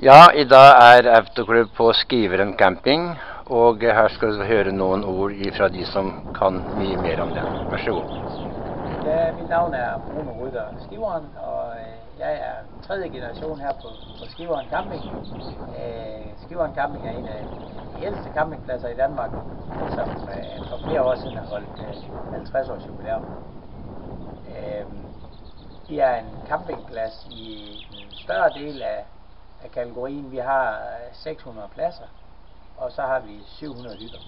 Ja, i dag er Autoklubb på Skiveren camping, og her skal vi høre noen ord fra de som kan mye mer om det. Vær så god. Ja, mit navn er Bruno Rytter Skiveren, og jeg er tredje generation her på Skiveren Camping. Skiveren Camping er en af de ældste campingpladser i Danmark, som for flere år siden har holdt 50 års jubilæum. Vi er en campingplads i en større del af kategorien. Vi har 600 pladser, og så har vi 700 hytter.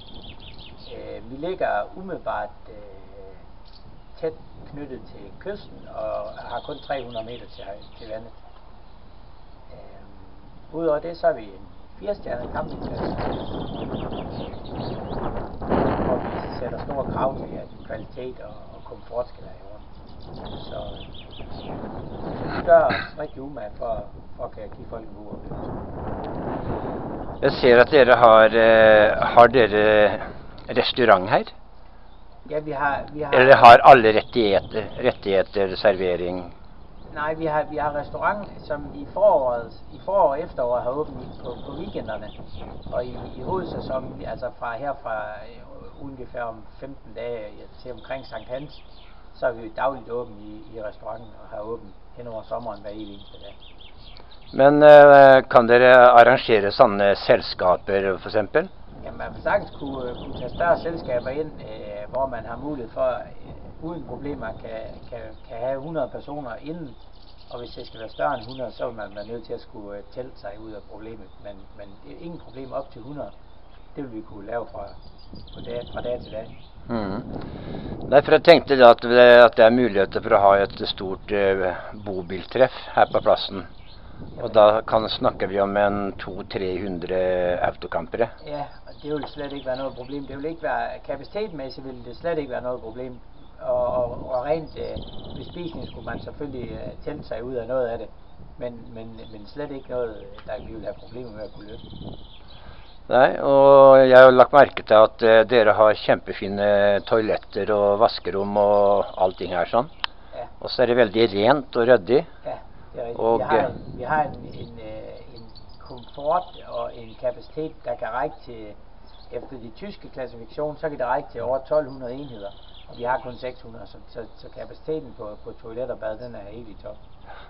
Vi ligger umiddelbart tæt knyttet til kysten og har kun 300 meter til vandet. Udover det, så er vi en 4-stjernet campingplads, hvor vi sætter store krav til, at kvalitet og komfort skal være i orden. Så vi gør os rigtig umage for at kan give folk en god oplevelse. Jeg ser at dere har dere restaurant her? Ja, vi har Eller har alle rettigheter, servering? Nej, vi har restaurant, som i forår og efterår har åbent på weekenderne, og i hovedsæsonen, altså fra ungefær om 15 dage til omkring Sankt Hans, så er vi dagligt åbent i restauranten og har åbent hen over sommeren hver evig eneste dag. Men kan dere arrangere sånne selskaper, for eksempel? Ja, man vil sagtens kunne tage større selskaber ind, hvor man har mulighed for, uden problemer, kan have 100 personer inden. Og hvis det skal være større end 100, så vil man være nødt til at skulle telte sig ud af problemet. Men det er ingen problem op til 100. Det vil vi kunne lave fra dag til dag. Nej, for jeg tenkte da at det er muligheter for å ha et stort bobiltreff her på plassen. Og da snakker vi om en 200-300 autocampere. Ja, og det vil slet ikke være noget problem. Det vil ikke være, kapacitetmæssigt vil det slet ikke være noget problem. Og rent ved spisning skulle man selvfølgelig telte sig ud af noget af det. Men slet ikke noget, der vi vil have problemer med at kunne løse. Nej, og jeg har lagt mærke til at dere har kjempefine toiletter og vaskerom og allting her sånn. Ja. Og så er det veldig rent og ryddig. Ja, det er rigtigt. Vi har en komfort og en kapacitet, der kan række til, efter de tyske klassifikation, så kan det række til over 1200 enheder. Og vi har kun 600, så kapaciteten på toilet og bad, den er helt i top.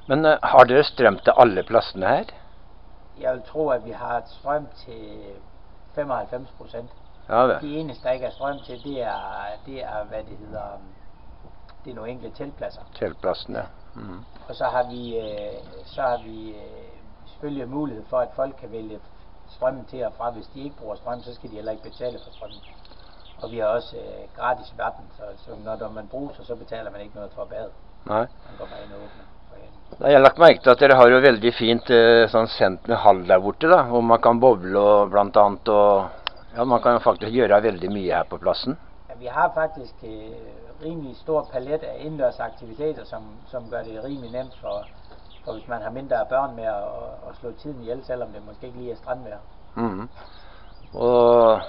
Men har dere strøm til alle pladsene her? Jeg vil tro, at vi har strøm til 95%. Ja, det. De eneste, der ikke er strøm til, det er hvad det hedder, det er nogle enkelte teltpladser. Teltpladsen, ja. Og så har vi selvfølgelig mulighed for, at folk kan vælge strømmen til og fra. Hvis de ikke bruger strøm, så skal de heller ikke betale for strømmen. Og vi har også gratis vatten, så når man bruser, så betaler man ikke noget for badet. Nej. Man går bare ind og åbner. Jeg har lagt mærke til at dere har jo veldig fint sånn sendt med hall der borte da, hvor man kan boble og blant annet, og ja, man kan jo faktisk gjøre veldig mye her på plassen. Ja, vi har faktisk rimelig stor palet af indendørs aktiviteter, som gør det rimelig nemt for hvis man har mindre børn med at slå tiden ihjel, selvom det måske ikke lige er strandvejr. Og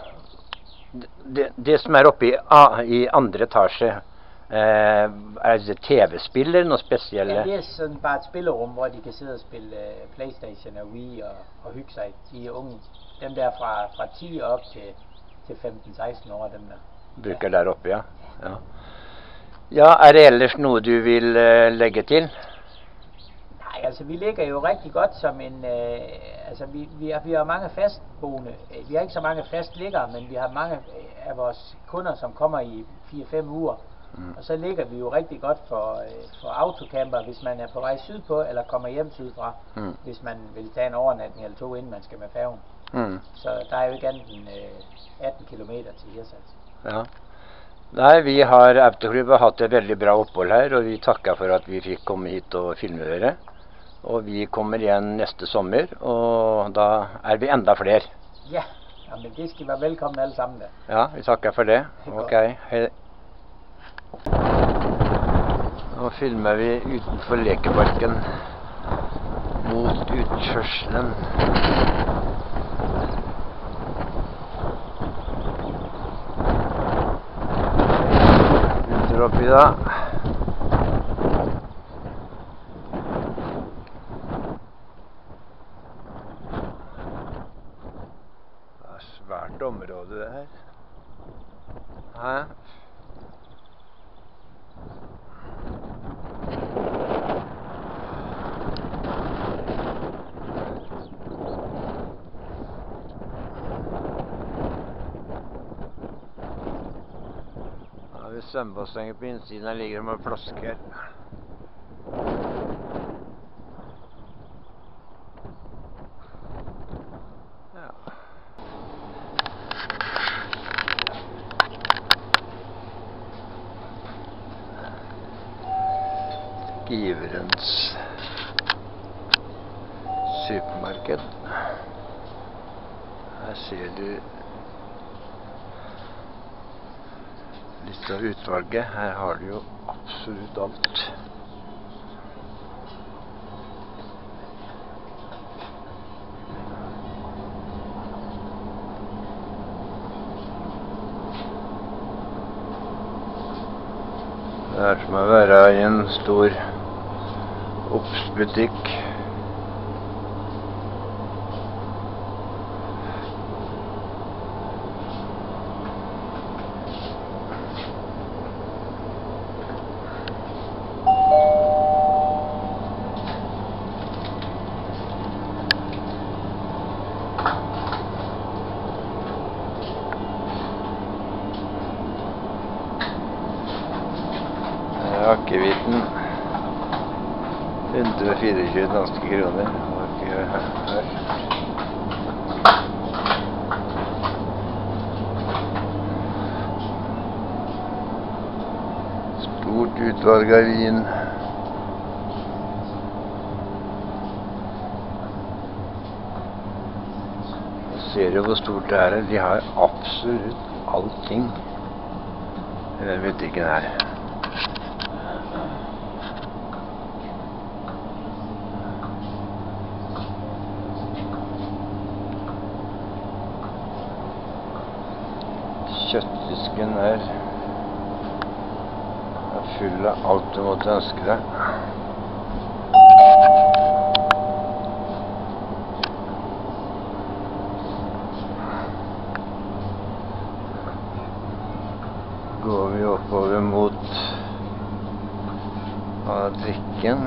det som er oppe i andre etasje, er det tv-spill eller noe spesielle? Ja, det er sådan bare et spillerum, hvor de kan sidde og spille Playstation og Wii og hygge sig. De unge, dem der fra 10 op til 15-16 år, dem der. Bruker der oppe, ja. Ja, er det ellers noe du vil legge til? Nej, altså vi ligger jo rigtig godt som en, altså vi har mange fastboende, vi har ikke så mange fastliggere, men vi har mange af vores kunder, som kommer i 4-5 uger. Og så ligger vi jo rigtig godt for autocamper, hvis man er på vej sydpå, eller kommer hjem sydfra, hvis man vil tage en overnatning eller 2, inden man skal med færgen. Så der er jo ikke andet end 18 kilometer til Hirsals. Ja. Nej, vi har Autoklubb har hatt et veldig bra opphold her, og vi takker for at vi fikk komme hit og filme dere. Og vi kommer igjen neste sommer, og da er vi enda flere. Ja, men det skal være velkommen alle sammen der. Ja, vi takker for det. Ok, hei. Nå filmer vi utenfor lekeparken mot utkjørselen. Begynner oppi da. det her. Hæ? Da har vi svømmebassenget på innsiden. Her ligger det med flasker. Giverens supermarked. Her ser du litt av utvalget. Her har du jo absolutt alt. Det er som å være i en stor Obs-butikk. Akevitten 124 danske kroner. Stort utvalg av vin. Ser du hvor stort det er? De har absolutt allting i den butikken her. Kjøttdisken er full av alt du måtte ønske deg. Går vi oppover mot drikken.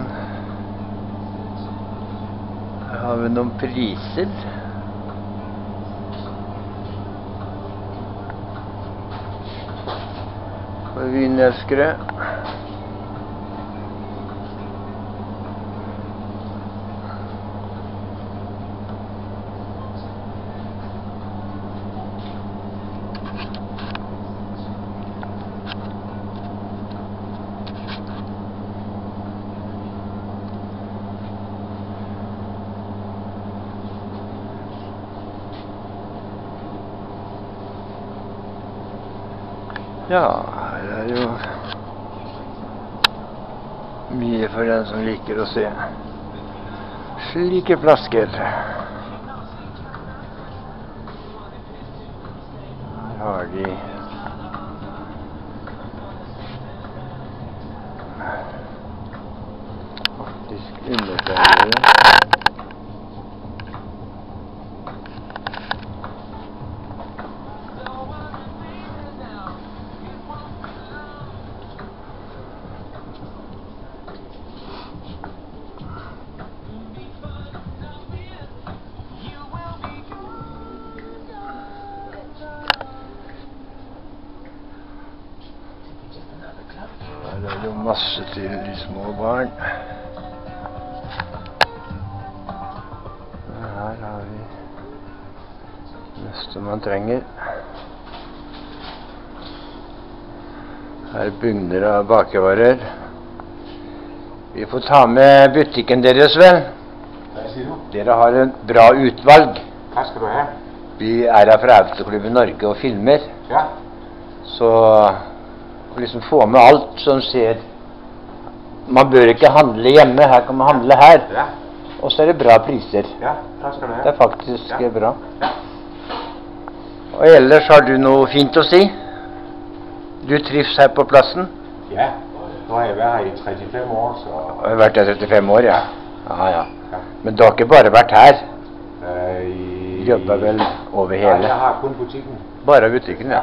Her har vi noen priser. Vinelskere. Ja, her er jo mye for den som liker å se slike flasker. Her har de faktisk undertegnede. Her er jo masse til de små barn. Her har vi neste man trenger. Her bugner av bakevarer. Vi får ta med butikken deres, vel? Hva sier du? Dere har en bra utvalg. Hva skal du ha? Vi er her fra Autoklubben Norge og filmer. Ja. Så liksom få med alt som skjer. Man bør ikke handle hjemme, her kan man handle her. Ja. Og så er det bra priser. Ja, hva skal du ha? Det er faktisk bra. Ja. Og ellers har du noe fint å si? Du trives her på plassen? Ja, nå har jeg vært her i 35 år, så... Du har vært her 35 år, ja. Ja. Ja. Men du har ikke bare vært her? I jobber vel over Nej, hele. jeg har kun butikken. Bare butikken, ja.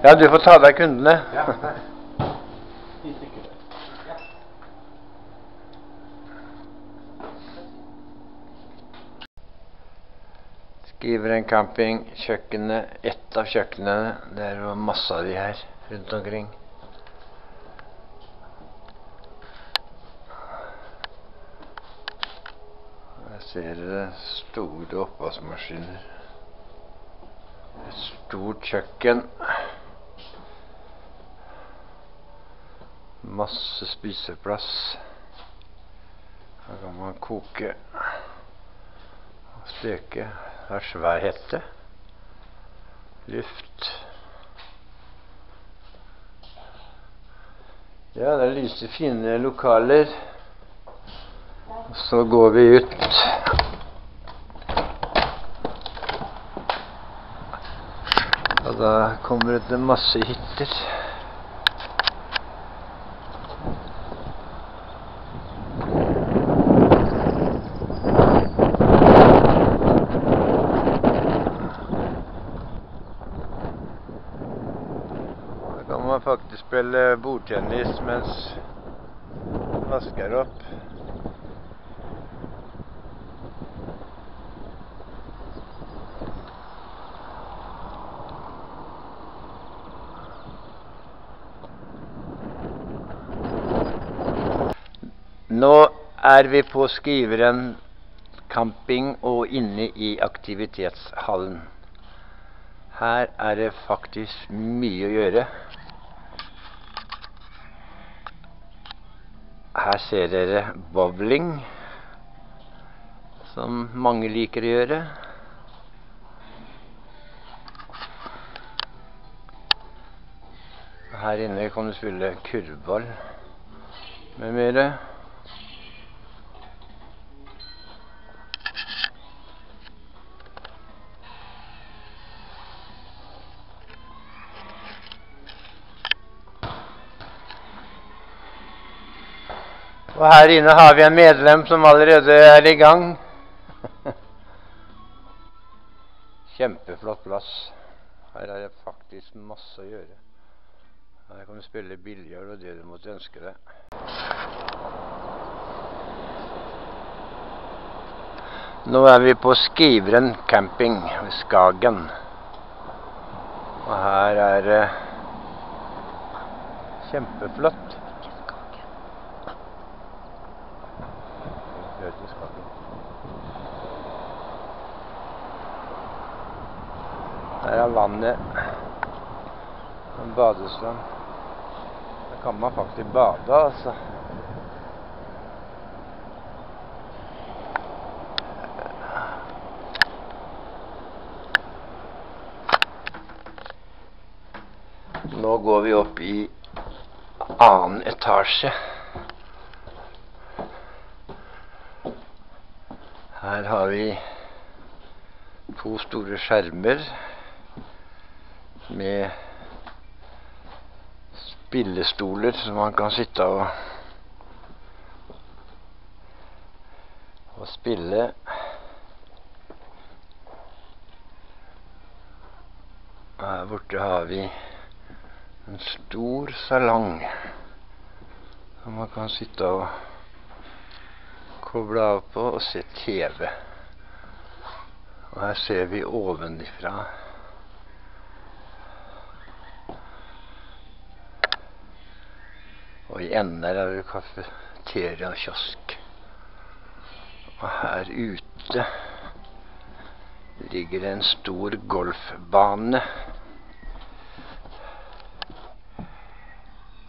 Ja, du får ta deg kundene. Ja, tak. Skriver en camping, kjøkkenet, ett av kjøkkenene, det er jo masse av de her rundt omkring. Her ser dere store oppvaskmaskiner. Et stort kjøkken. Masse spiseplass. Her kan man koke og steke. Det er svær hette. Luft. Ja, det er lyse, fine lokaler. Og så går vi ut. Og da kommer det masse hytter. Da kan man faktisk spille bordtennis mens vasker opp. Nå er vi på Skriveren camping og inne i aktivitetshallen. Her er det faktisk mye å gjøre. Her ser dere bowling, som mange liker å gjøre. Her inne kan du spille kurvball med mer. Og her inne har vi en medlem som allerede er i gang. Kjempeflott plass. Her er det faktisk masse å gjøre. Her kan du spille biljard og det du måtte ønske deg. Nå er vi på Skriveren camping ved Skagen. Og her er det kjempeflott. Her er vannet, en badestrand. Her kan man faktisk bade, altså. Nå går vi opp i annen etasje. Her har vi to store skjermer med spillestoler som man kan sitte og spille. Her borte har vi en stor salong som man kan sitte og koble av på og se TV. Og her ser vi ovenifra. Og i enden der er det kafeteria og kiosk. Og her ute ligger det en stor golfbane.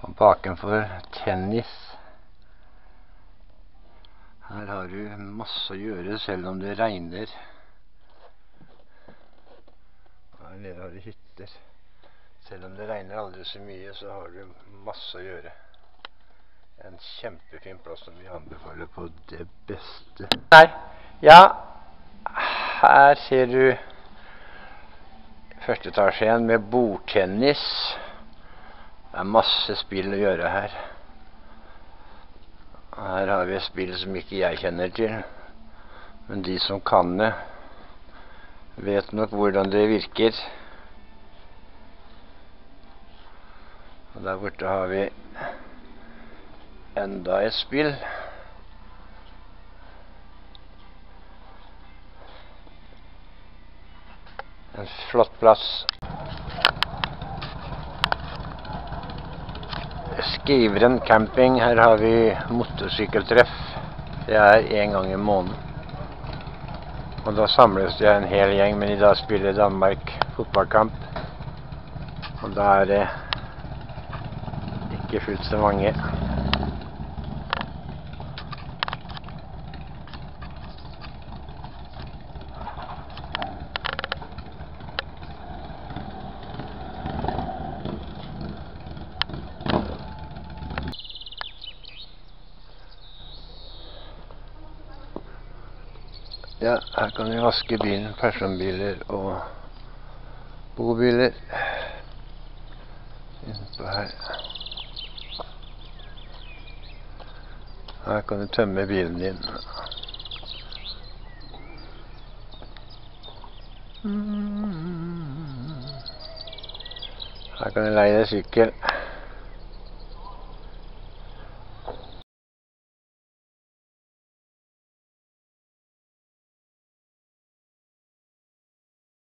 Og bakenfor tennis. Her har du masse å gjøre selv om det regner. Her nede har du hytter. Selv om det regner aldri så mye, så har du masse å gjøre. En kjempefin plass som vi anbefaler på det beste. Her, ja, her ser du første etasje igjen med bordtennis. Det er masse spill å gjøre her. Her har vi et spill som ikke jeg kjenner til, men de som kan det, vet nok hvordan det virker. Og der borte har vi enda et spill. En flott plass. Skiveren camping, her har vi motorsykkeltreff. Det er en gang i måneden. Og da samles det en hel gjeng, men i dag spiller Danmark fotballkamp. Og da er det ikke fullt så mange. Ja, her kan vi vaske bilen, personbiler og bobiler. Innpå her. Her kan du tømme bilen din. Her kan du leie deg sykkel.